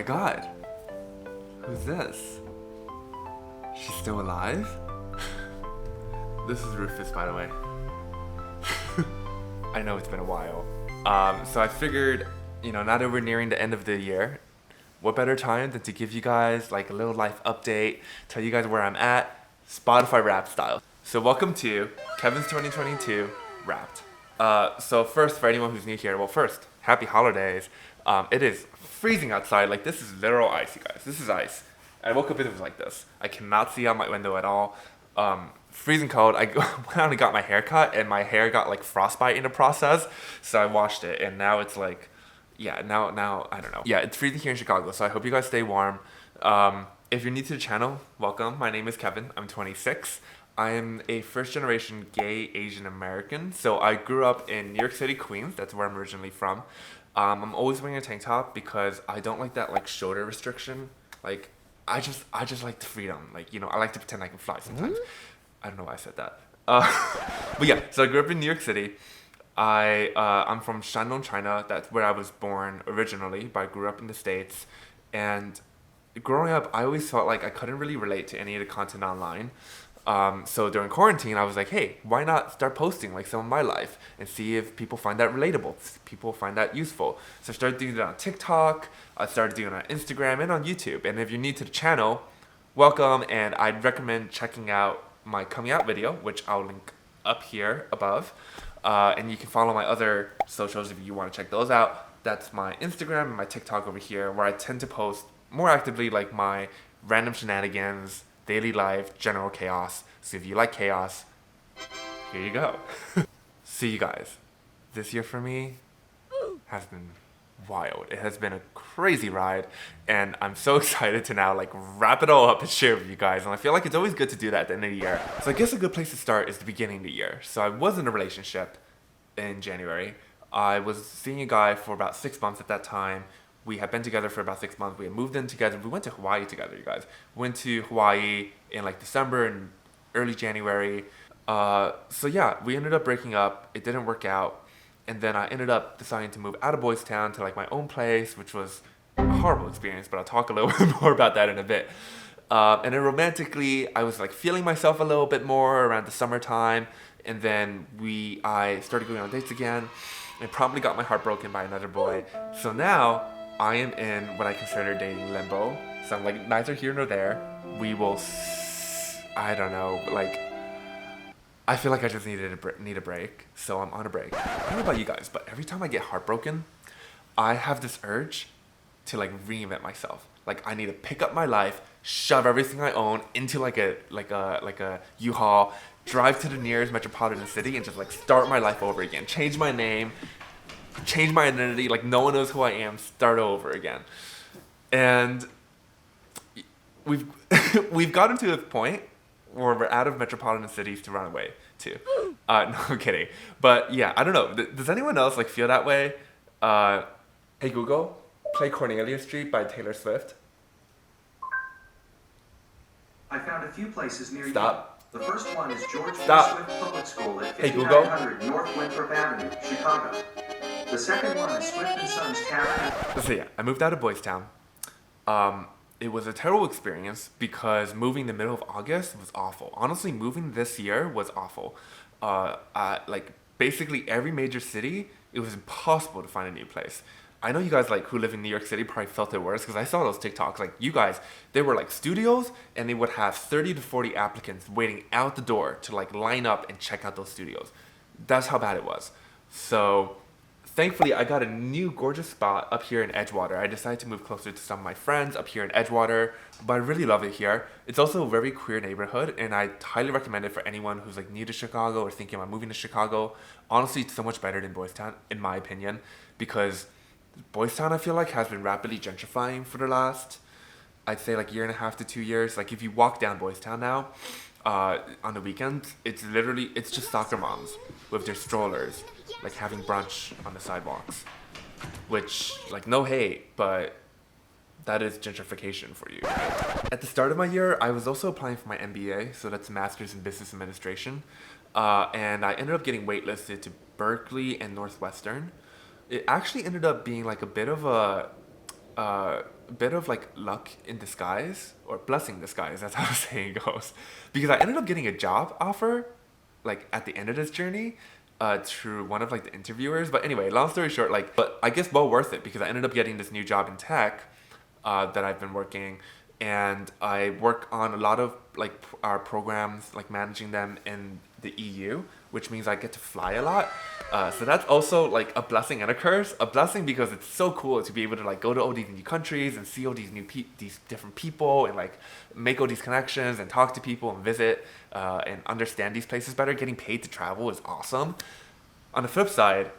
my god. Who's this? She's still alive? This is Rufus, by the way. I know it's been a while. So I figured, now that we're nearing the end of the year, what better time than to give you guys like a little life update, tell you guys where I'm at, Spotify rap style. So welcome to Kevin's 2022 Wrapped. So first, for anyone who's new here, well first, happy holidays. It is freezing outside, like this is literal ice, you guys. This is ice. I woke up and it was like this. I cannot see out my window at all. Freezing cold. I went out and got my hair cut and my hair got like frostbite in the process. So I washed it and now it's like, yeah, now, I don't know. Yeah, it's freezing here in Chicago, so I hope you guys stay warm. If you're new to the channel, welcome. My name is Kevin. I'm 26. I am a first-generation gay Asian American. So I grew up in New York City, Queens. That's where I'm originally from. I'm always wearing a tank top because I don't like that like shoulder restriction. Like, I just like the freedom. Like, I like to pretend I can fly sometimes. I don't know why I said that. But yeah, so I grew up in New York City. I'm from Shandong, China. That's where I was born originally, but I grew up in the States. And growing up, I always felt like I couldn't really relate to any of the content online. So during quarantine, I was like, hey, why not start posting like some of my life and see if people find that relatable, people find that useful. So I started doing it on TikTok, I started doing it on Instagram and on YouTube. And if you're new to the channel, welcome, and I'd recommend checking out my coming out video, which I'll link up here above. And you can follow my other socials if you want to check those out. That's my Instagram and my TikTok over here, where I tend to post more actively like my random shenanigans, daily life, general chaos. So if you like chaos, here you go. See you guys. This year for me has been wild. It has been a crazy ride, and I'm so excited to now like wrap it all up and share with you guys. And I feel like it's always good to do that at the end of the year. So I guess a good place to start is the beginning of the year. So I was in a relationship in January. I was seeing a guy for about 6 months at that time. We had been together for about 6 months. We had moved in together. We went to Hawaii together, you guys. Went to Hawaii in like December and early January. So yeah, we ended up breaking up. It didn't work out. And then I ended up deciding to move out of Boys Town to like my own place, which was a horrible experience, but I'll talk a little bit more about that in a bit. And then romantically, I was like feeling myself a little bit more around the summertime. And then I started going on dates again and promptly got my heart broken by another boy. So now I am in what I consider dating limbo. So I'm like neither here nor there. We will, I don't know, like, I feel like I just need a break, so I'm on a break. I don't know about you guys, but every time I get heartbroken, I have this urge to like reinvent myself. Like I need to pick up my life, shove everything I own into like a U-Haul, drive to the nearest metropolitan city, and just like start my life over again. Change my name, change my identity. Like no one knows who I am. Start over again. And we've gotten to a point where we're out of metropolitan cities to run away to. No, I'm kidding. But yeah, I don't know. Does anyone else like feel that way? Hey Google, play Cornelia Street by Taylor Swift. I found a few places near Stop. you. The first one is George Stop. Swift Public School at Hey Google. 5900 North Winthrop Avenue, Chicago. The second one is Swift and Sons Tavern. So yeah, I moved out of Boys Town. It was a terrible experience because moving in the middle of August was awful. Honestly, moving this year was awful. Like basically every major city, it was impossible to find a new place. I know you guys like who live in New York City probably felt it worse because I saw those TikToks. Like you guys, they were like studios and they would have 30 to 40 applicants waiting out the door to like line up and check out those studios. That's how bad it was. So thankfully, I got a new gorgeous spot up here in Edgewater. I decided to move closer to some of my friends up here in Edgewater, but I really love it here. It's also a very queer neighborhood, and I highly recommend it for anyone who's like new to Chicago or thinking about moving to Chicago. Honestly, it's so much better than Boys Town, in my opinion, because Boys Town, I feel like, has been rapidly gentrifying for the last, I'd say like 1.5 to 2 years. Like if you walk down Boys Town now, on the weekends, it's just soccer moms with their strollers, like having brunch on the sidewalks, which like no hate, but that is gentrification for you. At the start of my year, I was also applying for my MBA, so that's Master's in Business Administration, and I ended up getting waitlisted to Berkeley and Northwestern. It actually ended up being like a bit of a a bit of like luck in disguise or blessing in disguise. That's how the saying goes. Because I ended up getting a job offer, like at the end of this journey, through one of like the interviewers. But anyway, long story short, like, but I guess well worth it because I ended up getting this new job in tech, that I've been working, and I work on a lot of like our programs, like managing them in the EU, which means I get to fly a lot. So that's also like a blessing and a curse. A blessing because it's so cool to be able to like go to all these new countries and see all these these different people and like make all these connections and talk to people and visit, and understand these places better. Getting paid to travel is awesome. On the flip side,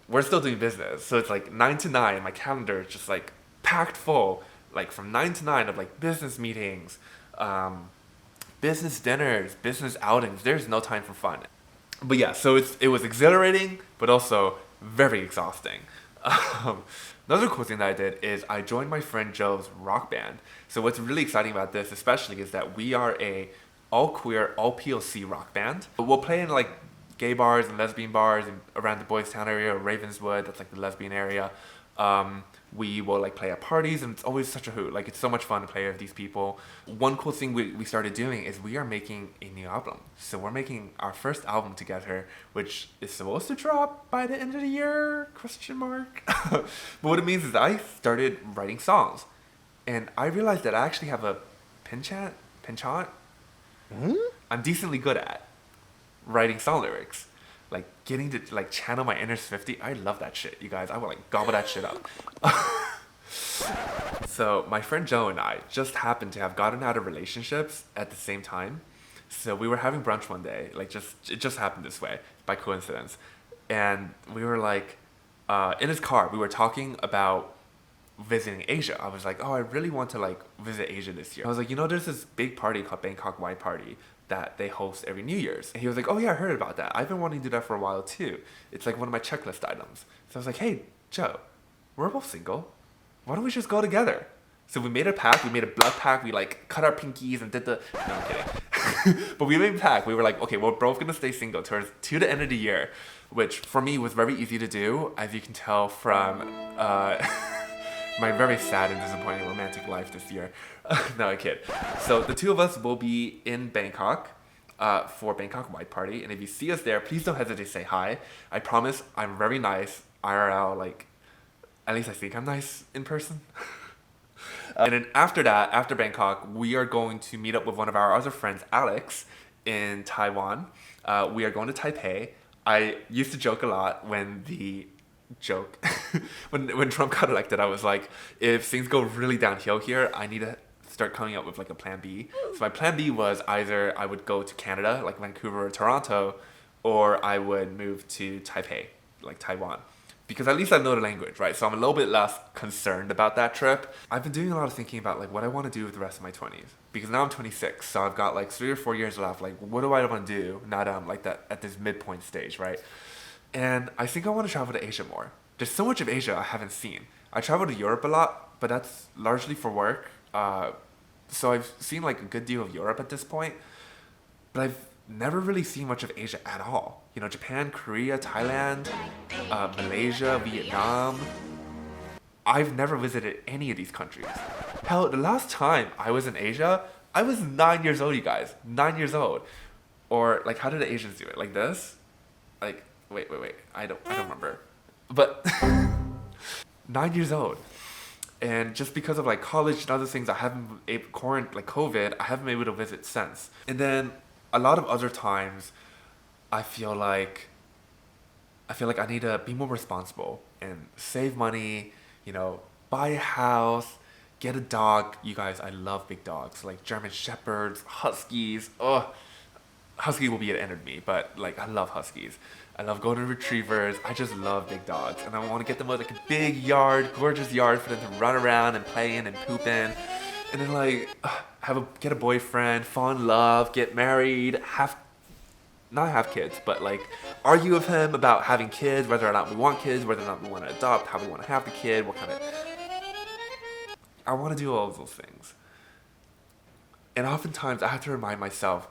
we're still doing business, so it's like 9 to 9. My calendar is just like packed full, like from 9 to 9 of like business meetings, business dinners, business outings. There's no time for fun. But yeah, so it was exhilarating, but also very exhausting. Um, Another cool thing that I did is I joined my friend Joe's rock band. So what's really exciting about this, especially, is that we are a all queer, all POC rock band. We'll play in like gay bars and lesbian bars and around the Boys Town area or Ravenswood. That's like the lesbian area. We will like play at parties, and it's always such a hoot. Like, it's so much fun to play with these people. One cool thing we started doing is we are making a new album. So we're making our first album together, which is supposed to drop by the end of the year, question mark. But what it means is I started writing songs, and I realized that I actually have a penchant I'm decently good at writing song lyrics. Like getting to like channel my inner Swiftie. I love that shit, you guys. I will like gobble that shit up. So my friend Joe and I just happened to have gotten out of relationships at the same time. So we were having brunch one day, like it just happened this way by coincidence. And we were like, in his car, we were talking about visiting Asia. I was like, oh, I really want to like visit Asia this year. I was like, there's this big party called Bangkok White Party that they host every New Year's. And he was like, oh yeah, I heard about that. I've been wanting to do that for a while too. It's like one of my checklist items. So I was like, hey, Joe, we're both single. Why don't we just go together? So we made a pact. We made a blood pact. We like cut our pinkies and did the... No, I'm kidding. But we made a pact. We were like, okay, we're both going to stay single to the end of the year, which for me was very easy to do, as you can tell from my very sad and disappointing romantic life this year. No, I kid. So the two of us will be in Bangkok for Bangkok White Party. And if you see us there, please don't hesitate to say hi. I promise I'm very nice. IRL, like, at least I think I'm nice in person. And then after that, after Bangkok, we are going to meet up with one of our other friends, Alex, in Taiwan. We are going to Taipei. I used to joke a lot when when Trump got elected. I was like, if things go really downhill here, I need to start coming up with like a plan B. So my plan B was either I would go to Canada, like Vancouver or Toronto, or I would move to Taipei, like Taiwan. Because at least I know the language, right? So I'm a little bit less concerned about that trip. I've been doing a lot of thinking about like what I want to do with the rest of my 20s. Because now I'm 26, so I've got like 3 or 4 years left. Like, what do I want to do now that I'm like that at this midpoint stage, right? And I think I want to travel to Asia more. There's so much of Asia I haven't seen. I travel to Europe a lot, but that's largely for work. So I've seen like a good deal of Europe at this point, but I've never really seen much of Asia at all. Japan, Korea, Thailand, Malaysia, Vietnam. I've never visited any of these countries. Hell, the last time I was in Asia, I was 9 years old, you guys. 9 years old. Or like, how did the Asians do it? Like this? Like, wait. I don't remember. But 9 years old. And just because of like college and other things, I haven't like COVID, I haven't been able to visit since. And then a lot of other times, I feel like I need to be more responsible and save money, buy a house, get a dog. You guys, I love big dogs, like German Shepherds, Huskies. Oh, Husky will be the end of me, but like I love Huskies. I love golden retrievers. I just love big dogs, and I want to get them with like a big yard, gorgeous yard for them to run around and play in and poop in, and then like get a boyfriend, fall in love, get married, not have kids, but like argue with him about having kids, whether or not we want kids, whether or not we want to adopt, how we want to have the kid, what kind of... I want to do all of those things. And oftentimes I have to remind myself,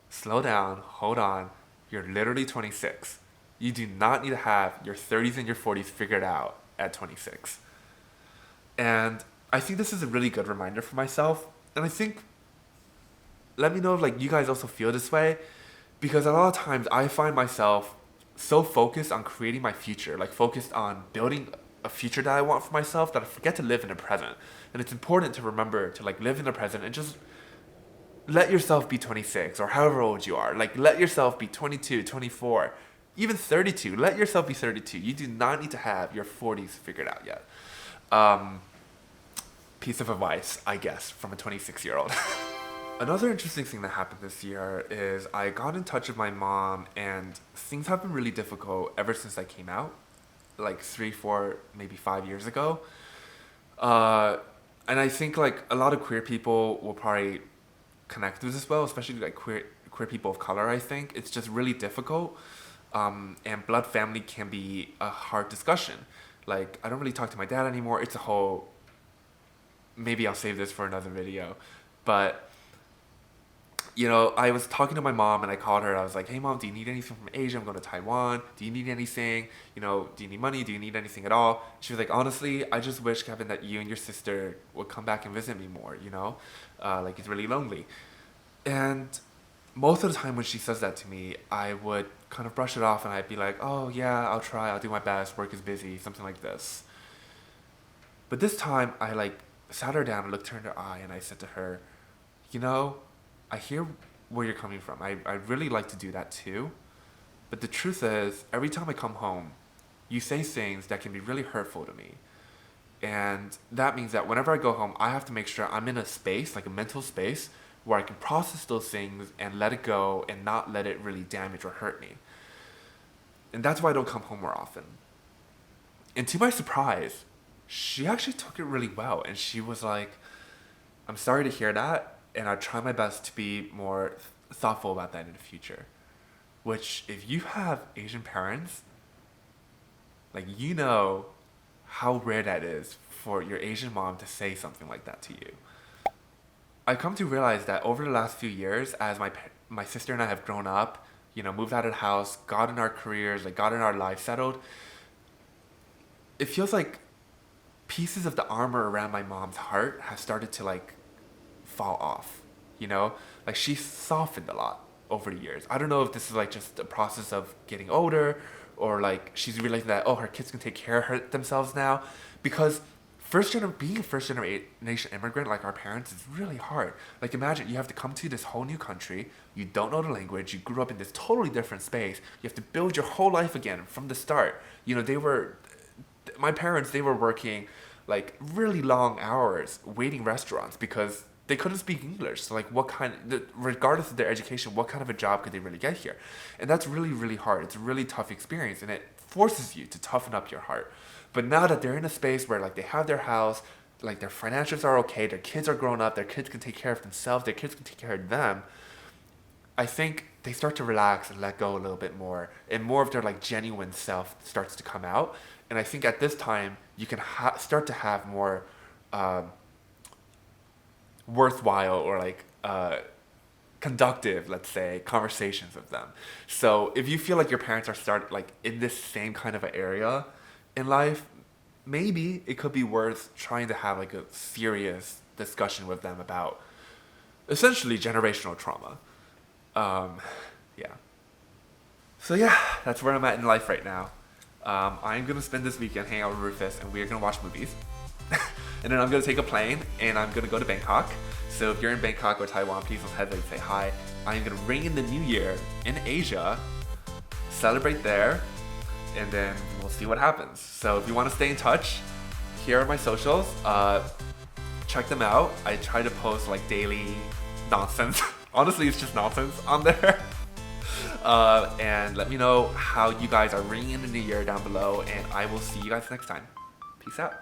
slow down, hold on, you're literally 26. You do not need to have your 30s and your 40s figured out at 26. And I think this is a really good reminder for myself. And I think, let me know if like you guys also feel this way, because a lot of times I find myself so focused on creating my future, like focused on building a future that I want for myself, that I forget to live in the present. And it's important to remember to like live in the present and just let yourself be 26 or however old you are. Like let yourself be 22, 24, even 32. Let yourself be 32. You do not need to have your 40s figured out yet. Piece of advice, I guess, from a 26-year-old. Another interesting thing that happened this year is I got in touch with my mom, and things have been really difficult ever since I came out, like 3, 4, maybe 5 years ago. And I think like a lot of queer people will probably connect with this well, especially like queer people of color. I think it's just really difficult, and blood family can be a hard discussion. Like I don't really talk to my dad anymore. It's a whole, maybe I'll save this for another video, but you know, I was talking to my mom and I called her. I was like, hey mom, do you need anything from Asia? I'm going to Taiwan. Do you need anything? You know, do you need money? Do you need anything at all? She was like, honestly, I just wish, Kevin, that you and your sister would come back and visit me more, you know? Like it's really lonely. And most of the time when she says that to me, I would kind of brush it off and I'd be like, oh yeah, I'll try. I'll do my best. Work is busy. Something like this. But this time I like sat her down and looked her in her eye and I said to her, you know, I hear where you're coming from. I'd really like to do that too. But the truth is, every time I come home, you say things that can be really hurtful to me. And that means that whenever I go home, I have to make sure I'm in a space, like a mental space, where I can process those things and let it go and not let it really damage or hurt me. And that's why I don't come home more often. And to my surprise, she actually took it really well. And she was like, I'm sorry to hear that. And I try my best to be more thoughtful about that in the future. Which, if you have Asian parents, like you know how rare that is for your Asian mom to say something like that to you. I come to realize that over the last few years, as my sister and I have grown up, you know, moved out of the house, gotten our careers, like gotten our lives settled, it feels like pieces of the armor around my mom's heart have started to like fall off, you know? Like she's softened a lot over the years. I don't know if this is like just a process of getting older or like she's realizing that, oh, her kids can take care of themselves now. Because being a first generation immigrant like our parents is really hard. Like imagine you have to come to this whole new country, you don't know the language, you grew up in this totally different space, you have to build your whole life again from the start. You know, my parents, they were working like really long hours waiting restaurants because they couldn't speak English. So like regardless of their education, what kind of a job could they really get here? And that's really, really hard. It's a really tough experience and it forces you to toughen up your heart. But now that they're in a space where like they have their house, like their financials are okay, their kids are grown up, their kids can take care of themselves, their kids can take care of them, I think they start to relax and let go a little bit more, and more of their like genuine self starts to come out. And I think at this time you can start to have more worthwhile or like conductive, let's say, conversations with them. So if you feel like your parents are in this same kind of an area in life, maybe it could be worth trying to have like a serious discussion with them about essentially generational trauma. Yeah. So yeah, that's where I'm at in life right now. I'm gonna spend this weekend hanging out with Rufus and we're gonna watch movies. And then I'm gonna take a plane and I'm gonna go to Bangkok. So if you're in Bangkok or Taiwan, please don't hesitate to say hi. I'm gonna ring in the new year in Asia, celebrate there, and then we'll see what happens. So if you wanna stay in touch, here are my socials. Check them out. I try to post like daily nonsense. Honestly, it's just nonsense on there. And let me know how you guys are ringing in the new year down below, and I will see you guys next time. Peace out.